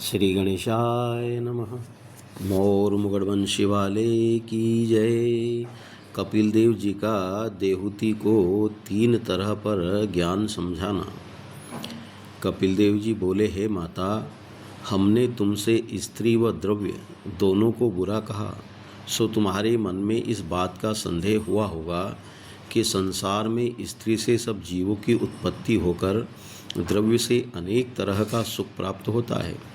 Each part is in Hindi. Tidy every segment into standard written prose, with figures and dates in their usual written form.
श्री गणेशाय नमः। मोर मुगड़वंशी वाले की जय। कपिल देव जी का देहूती को 3 तरह पर ज्ञान समझाना। कपिल देव जी बोले, हे माता, हमने तुमसे स्त्री व द्रव्य दोनों को बुरा कहा, सो तुम्हारे मन में इस बात का संदेह हुआ होगा कि संसार में स्त्री से सब जीवों की उत्पत्ति होकर द्रव्य से अनेक तरह का सुख प्राप्त होता है।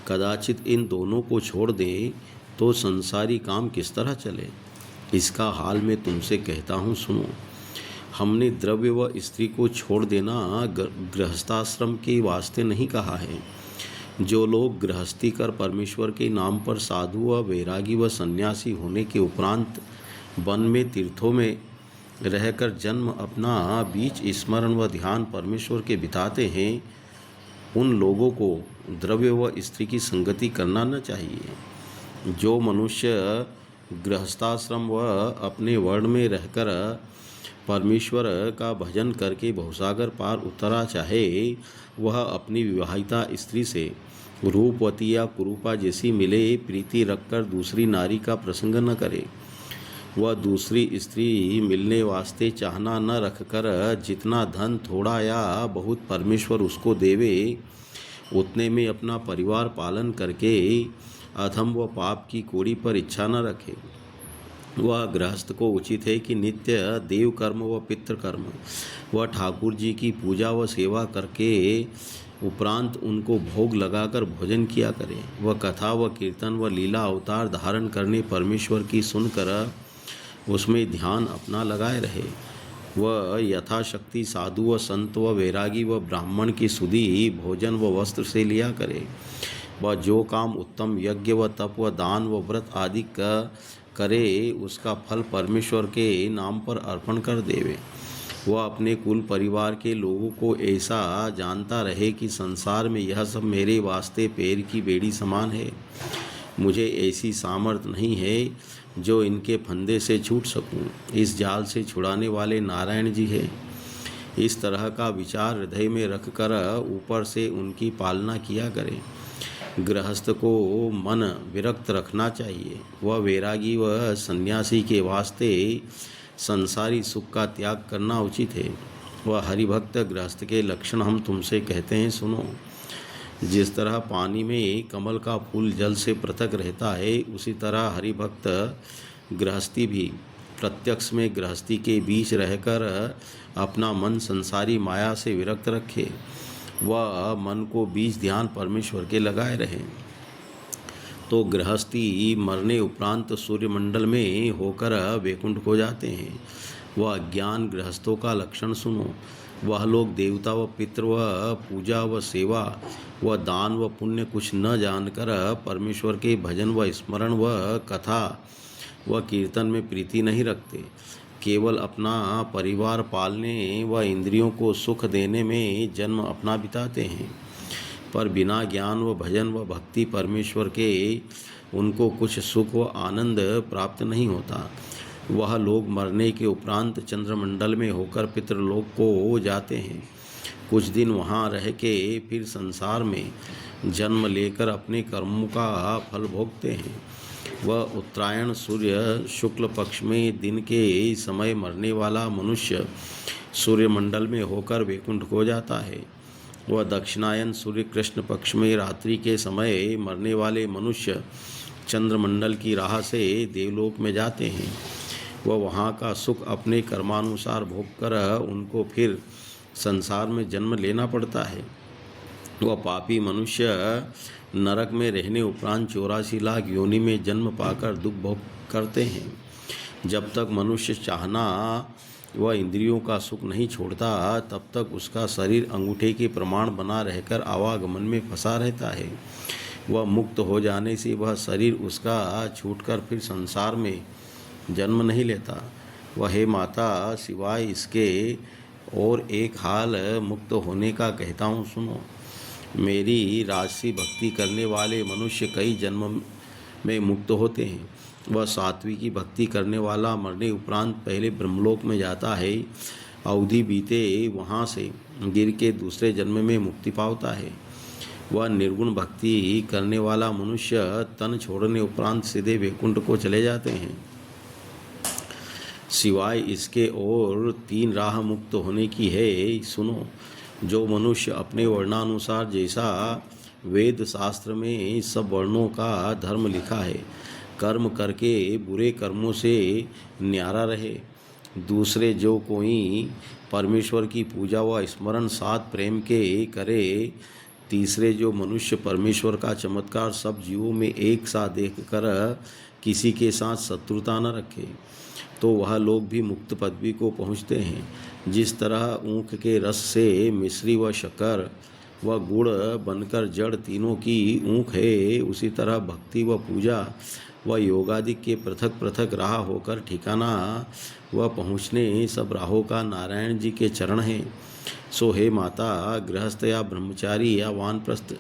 कदाचित इन दोनों को छोड़ दें तो संसारी काम किस तरह चले, इसका हाल मैं तुमसे कहता हूँ, सुनो। हमने द्रव्य व स्त्री को छोड़ देना गृहस्थाश्रम के वास्ते नहीं कहा है। जो लोग गृहस्थी कर परमेश्वर के नाम पर साधु व वैरागी व सन्यासी होने के उपरांत वन में तीर्थों में रहकर जन्म अपना बीच स्मरण व ध्यान परमेश्वर के बिताते हैं, उन लोगों को द्रव्य व स्त्री की संगति करना न चाहिए। जो मनुष्य गृहस्थाश्रम व अपने वर्ण में रहकर परमेश्वर का भजन करके भवसागर पार उतरा चाहे, वह अपनी विवाहिता स्त्री से रूपवती या कुरूपा जैसी मिले प्रीति रखकर दूसरी नारी का प्रसंग न करे। वह दूसरी स्त्री मिलने वास्ते चाहना न रखकर जितना धन थोड़ा या बहुत परमेश्वर उसको देवे, उतने में अपना परिवार पालन करके अधम व पाप की कोड़ी पर इच्छा न रखे। वह गृहस्थ को उचित है कि नित्य देव कर्म व पितृकर्म व ठाकुर जी की पूजा व सेवा करके उपरांत उनको भोग लगाकर भोजन किया करे। वह कथा व कीर्तन व लीला अवतार धारण करने परमेश्वर की सुनकर उसमें ध्यान अपना लगाए रहे। वह यथाशक्ति साधु व संत व वैरागी व ब्राह्मण की सुधि भोजन व वस्त्र से लिया करे। वह जो काम उत्तम यज्ञ व तप व दान व व्रत आदि का करे, उसका फल परमेश्वर के नाम पर अर्पण कर देवे। वह अपने कुल परिवार के लोगों को ऐसा जानता रहे कि संसार में यह सब मेरे वास्ते पैर की बेड़ी समान है। मुझे ऐसी सामर्थ्य नहीं है जो इनके फंदे से छूट सकूं। इस जाल से छुड़ाने वाले नारायण जी हैं। इस तरह का विचार हृदय में रखकर ऊपर से उनकी पालना किया करें। गृहस्थ को मन विरक्त रखना चाहिए। वह वैरागी व सन्यासी के वास्ते संसारी सुख का त्याग करना उचित है। वह हरिभक्त गृहस्थ के लक्षण हम तुमसे कहते हैं, सुनो। जिस तरह पानी में कमल का फूल जल से पृथक रहता है, उसी तरह हरिभक्त गृहस्थी भी प्रत्यक्ष में गृहस्थी के बीच रहकर अपना मन संसारी माया से विरक्त रखे। वह मन को बीज ध्यान परमेश्वर के लगाए रहे, तो गृहस्थी मरने उपरांत सूर्यमंडल में होकर वैकुंठ को जाते हैं। वह अज्ञान गृहस्थों का लक्षण सुनो। वह लोग देवता व पितृ व पूजा व सेवा व दान व पुण्य कुछ न जानकर परमेश्वर के भजन व स्मरण व कथा व कीर्तन में प्रीति नहीं रखते। केवल अपना परिवार पालने व इंद्रियों को सुख देने में जन्म अपना बिताते हैं, पर बिना ज्ञान व भजन व भक्ति परमेश्वर के उनको कुछ सुख व आनंद प्राप्त नहीं होता। वह लोग मरने के उपरांत चंद्रमंडल में होकर पितृलोक को जाते हैं। कुछ दिन वहाँ रह के फिर संसार में जन्म लेकर अपने कर्मों का फल भोगते हैं। वह उत्तरायण सूर्य शुक्ल पक्ष में दिन के समय मरने वाला मनुष्य सूर्यमंडल में होकर वैकुंठ को जाता है। वह दक्षिणायन सूर्य कृष्ण पक्ष में रात्रि के समय मरने वाले मनुष्य चंद्रमंडल की राह से देवलोक में जाते हैं। वह वहाँ का सुख अपने कर्मानुसार भोग कर उनको फिर संसार में जन्म लेना पड़ता है। वह पापी मनुष्य नरक में रहने उपरांत 84 लाख योनि में जन्म पाकर दुख भोग करते हैं। जब तक मनुष्य चाहना वह इंद्रियों का सुख नहीं छोड़ता, तब तक उसका शरीर अंगूठे के प्रमाण बना रहकर आवागमन में फंसा रहता है। वह मुक्त हो जाने से वह शरीर उसका छूटकर फिर संसार में जन्म नहीं लेता। वह हे माता, सिवाय इसके और एक हाल मुक्त होने का कहता हूँ, सुनो। मेरी राजसी भक्ति करने वाले मनुष्य कई जन्म में मुक्त होते हैं। वह सात्विक की भक्ति करने वाला मरने उपरांत पहले ब्रह्मलोक में जाता है। अवधि बीते वहाँ से गिर के दूसरे जन्म में मुक्ति पाता है। वह निर्गुण भक्ति करने वाला मनुष्य तन छोड़ने उपरांत सीधे वैकुंठ को चले जाते हैं। सिवाय इसके और 3 राह मुक्त होने की है, सुनो। जो मनुष्य अपने वर्णानुसार, जैसा वेद शास्त्र में सब वर्णों का धर्म लिखा है, कर्म करके बुरे कर्मों से न्यारा रहे। दूसरे जो कोई परमेश्वर की पूजा व स्मरण साथ प्रेम के करे। तीसरे जो मनुष्य परमेश्वर का चमत्कार सब जीवों में एक साथ देखकर किसी के साथ शत्रुता न रखे, तो वह लोग भी मुक्त पदवी को पहुँचते हैं। जिस तरह ऊख के रस से मिश्री व शक्कर व गुड़ बनकर जड़ तीनों की ऊख है, उसी तरह भक्ति व पूजा व योगादि के पृथक पृथक राह होकर ठिकाना व पहुँचने सब राहों का नारायण जी के चरण हैं। सो हे माता, गृहस्थ या ब्रह्मचारी या वानप्रस्थ,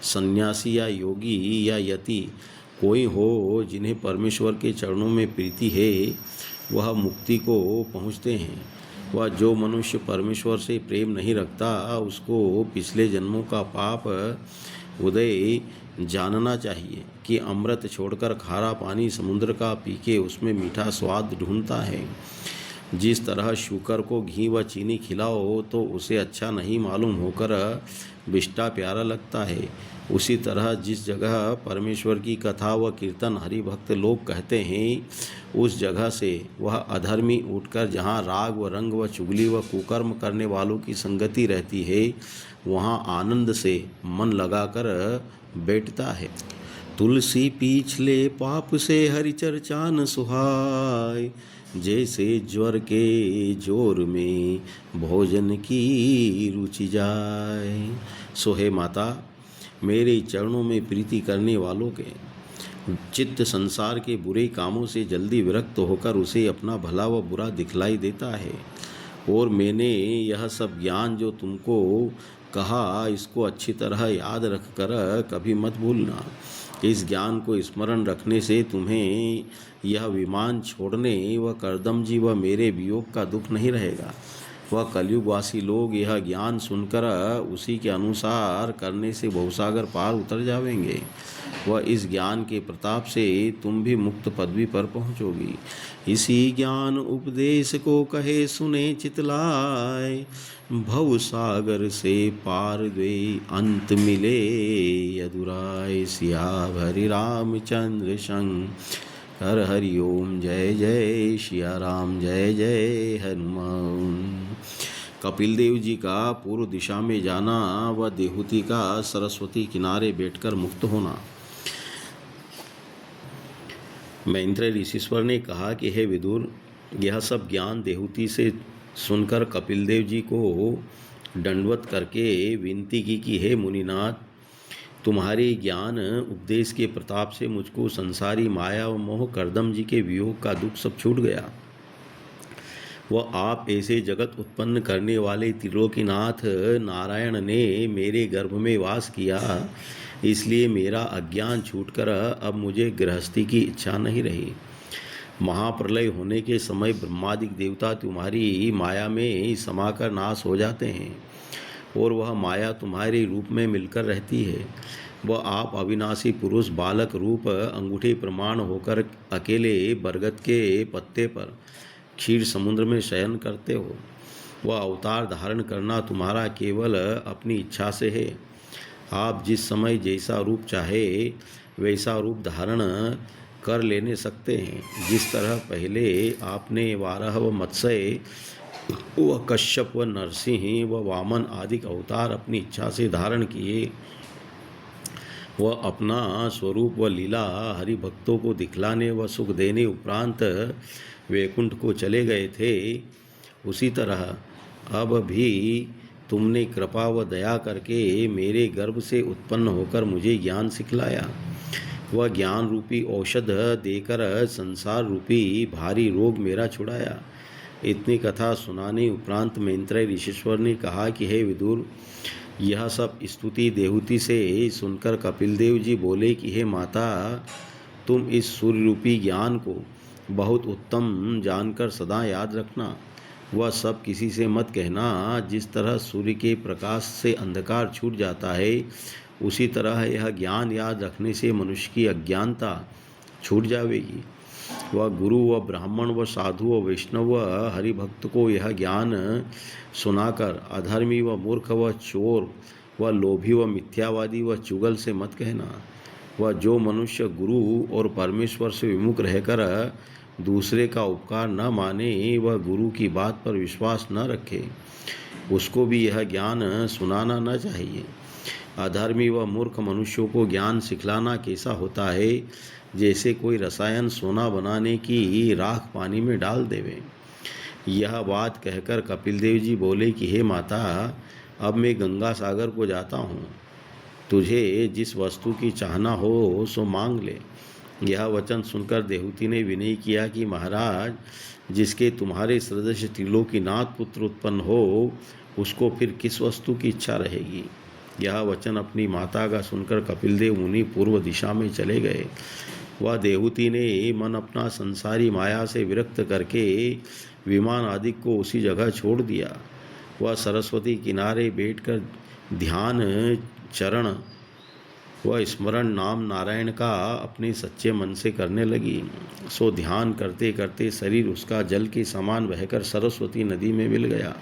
सन्यासी या योगी या यति कोई हो, जिन्हें परमेश्वर के चरणों में प्रीति है, वह मुक्ति को पहुँचते हैं। वह जो मनुष्य परमेश्वर से प्रेम नहीं रखता, उसको पिछले जन्मों का पाप उदय जानना चाहिए कि अमृत छोड़कर खारा पानी समुद्र का पी के उसमें मीठा स्वाद ढूंढता है। जिस तरह शूकर को घी व चीनी खिलाओ तो उसे अच्छा नहीं मालूम होकर बिष्टा प्यारा लगता है, उसी तरह जिस जगह परमेश्वर की कथा व कीर्तन हरि भक्त लोग कहते हैं, उस जगह से वह अधर्मी उठकर जहाँ राग व रंग व चुगली व कुकर्म करने वालों की संगति रहती है, वहाँ आनंद से मन लगाकर बैठता है। तुलसी पीछले पाप से हरि चर्चा न सुहाय, जैसे ज्वर के जोर में भोजन की रुचि जाए। सो हे माता, मेरे चरणों में प्रीति करने वालों के चित्त संसार के बुरे कामों से जल्दी विरक्त होकर उसे अपना भला व बुरा दिखलाई देता है। और मैंने यह सब ज्ञान जो तुमको कहा, इसको अच्छी तरह याद रखकर कभी मत भूलना। इस ज्ञान को स्मरण रखने से तुम्हें यह विमान छोड़ने व करदम जी व मेरे वियोग का दुख नहीं रहेगा। वह कलयुगवासी लोग यह ज्ञान सुनकर उसी के अनुसार करने से भवसागर पार उतर जावेंगे। वह इस ज्ञान के प्रताप से तुम भी मुक्त पदवी पर पहुँचोगी। इसी ज्ञान उपदेश को कहे सुने चितलाय, भव सागर से पार द्वे अंत मिले यदुराय। सियाव हरि रामचंद्र संग हर हरि ओम। जय जय सिया राम, जय जय हनुमान। कपिल देव जी का पूर्व दिशा में जाना व देहूति का सरस्वती किनारे बैठकर मुक्त होना। मैत्रेय ऋषीश्वर ने कहा कि हे विदुर, यह सब ज्ञान देहूति से सुनकर कपिल देव जी को दंडवत करके विनती की कि हे मुनिनाथ, तुम्हारे ज्ञान उपदेश के प्रताप से मुझको संसारी माया व मोह करदम जी के वियोग का दुख सब छूट गया। वह आप ऐसे जगत उत्पन्न करने वाले त्रिलोकीनाथ नारायण ने मेरे गर्भ में वास किया, इसलिए मेरा अज्ञान छूटकर अब मुझे गृहस्थी की इच्छा नहीं रही। महाप्रलय होने के समय ब्रह्मादिक देवता तुम्हारी माया में समाकर नाश हो जाते हैं और वह माया तुम्हारे रूप में मिलकर रहती है। वह आप अविनाशी पुरुष बालक रूप अंगूठे प्रमाण होकर अकेले बरगद के पत्ते पर क्षीर समुद्र में शयन करते हो। वह अवतार धारण करना तुम्हारा केवल अपनी इच्छा से है। आप जिस समय जैसा रूप चाहे वैसा रूप धारण कर लेने सकते हैं। जिस तरह पहले आपने वाराह व मत्स्य व कश्यप व नरसिंह व वामन आदि अवतार अपनी इच्छा से धारण किए, वह अपना स्वरूप व लीला हरि भक्तों को दिखलाने व सुख देने उपरांत वैकुंठ को चले गए थे, उसी तरह अब भी तुमने कृपा व दया करके मेरे गर्भ से उत्पन्न होकर मुझे ज्ञान सिखलाया। वह ज्ञान रूपी औषध देकर संसार रूपी भारी रोग मेरा छुड़ाया। इतनी कथा सुनाने उपरांत मैत्रेय ऋषीश्वर ने कहा कि हे विदुर, यह सब स्तुति देहूति से सुनकर कपिल देव जी बोले कि हे माता, तुम इस सूर्य रूपी ज्ञान को बहुत उत्तम जानकर सदा याद रखना। वह सब किसी से मत कहना। जिस तरह सूर्य के प्रकाश से अंधकार छूट जाता है, उसी तरह यह ज्ञान याद रखने से मनुष्य की अज्ञानता छूट जाएगी। वह गुरु व ब्राह्मण व साधु व वैष्णव व हरिभक्त को यह ज्ञान सुनाकर अधर्मी व मूर्ख व चोर व लोभी व मिथ्यावादी व चुगल से मत कहना। वह जो मनुष्य गुरु और परमेश्वर से विमुख रहकर दूसरे का उपकार न माने, वह गुरु की बात पर विश्वास न रखे, उसको भी यह ज्ञान सुनाना न चाहिए। अधर्मी व मूर्ख मनुष्यों को ज्ञान सिखलाना कैसा होता है, जैसे कोई रसायन सोना बनाने की राख पानी में डाल देवे। यह बात कहकर कपिल देव जी बोले कि हे माता, अब मैं गंगा सागर को जाता हूँ, तुझे जिस वस्तु की चाहना हो सो मांग ले। यह वचन सुनकर देहूती ने विनय किया कि महाराज, जिसके तुम्हारे सदृश त्रिलोकीनाथ पुत्र उत्पन्न हो, उसको फिर किस वस्तु की इच्छा रहेगी। यह वचन अपनी माता का सुनकर कपिलदेव मुनि पूर्व दिशा में चले गए। वह देहूती ने मन अपना संसारी माया से विरक्त करके विमान आदि को उसी जगह छोड़ दिया। वह सरस्वती किनारे बैठकर ध्यान, चरण वह स्मरण नाम नारायण का अपने सच्चे मन से करने लगी। सो ध्यान करते करते शरीर उसका जल के समान बहकर सरस्वती नदी में मिल गया।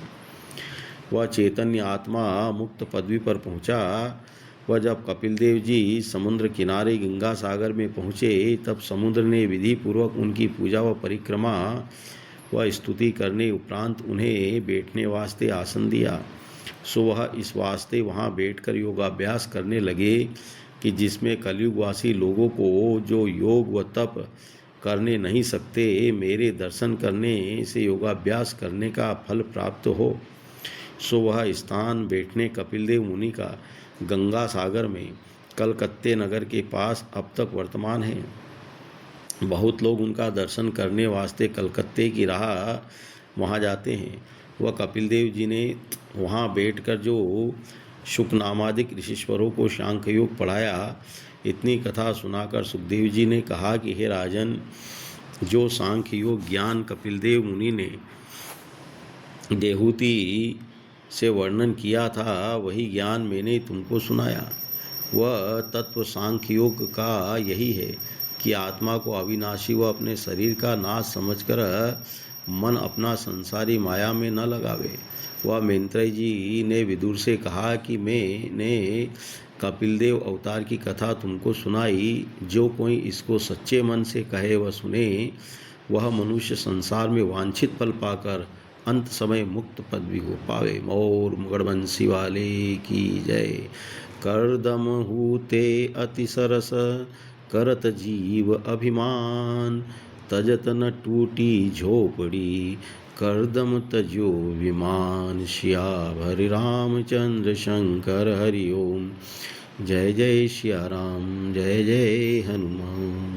वह चैतन्य आत्मा मुक्त पदवी पर पहुंचा। वह जब कपिलदेव जी समुद्र किनारे गंगा सागर में पहुँचे, तब समुद्र ने विधि पूर्वक उनकी पूजा व परिक्रमा व स्तुति करने उपरांत उन्हें बैठने वास्ते आसन दिया। सो वह इस वास्ते वहाँ बैठकर योगाभ्यास करने लगे कि जिसमें कलयुगवासी लोगों को जो योग व तप करने नहीं सकते, मेरे दर्शन करने से योगाभ्यास करने का फल प्राप्त हो। सो वह स्थान बैठने कपिलदेव मुनि का गंगा सागर में कलकत्ते नगर के पास अब तक वर्तमान है। बहुत लोग उनका दर्शन करने वास्ते कलकत्ते की राह वहाँ जाते हैं। वह कपिलदेव जी ने वहाँ बैठकर जो शुकनामादिक ऋषिश्वरों को सांख्य योग पढ़ाया, इतनी कथा सुनाकर सुखदेव जी ने कहा कि हे राजन, जो सांख्य योग ज्ञान कपिलदेव मुनि ने देहूती से वर्णन किया था, वही ज्ञान मैंने तुमको सुनाया। वह तत्व सांख्य योग का यही है कि आत्मा को अविनाशी व अपने शरीर का नाश समझकर मन अपना संसारी माया में न लगावे। वह मैत्रेय जी ने विदुर से कहा कि मैंने कपिलदेव अवतार की कथा तुमको सुनाई। जो कोई इसको सच्चे मन से कहे व सुने, वह मनुष्य संसार में वांछित फल पाकर अंत समय मुक्त पदवी हो पावे। मोर मुगड़बंसी वाले की जय। करदम हूते अति सरस करत जीव अभिमान, तजत न टूटी झोपड़ी करदम तजो विमान। श्याम रामचंद्र शंकर हरि ओम। जय जय श्या राम, जय जय हनुमान।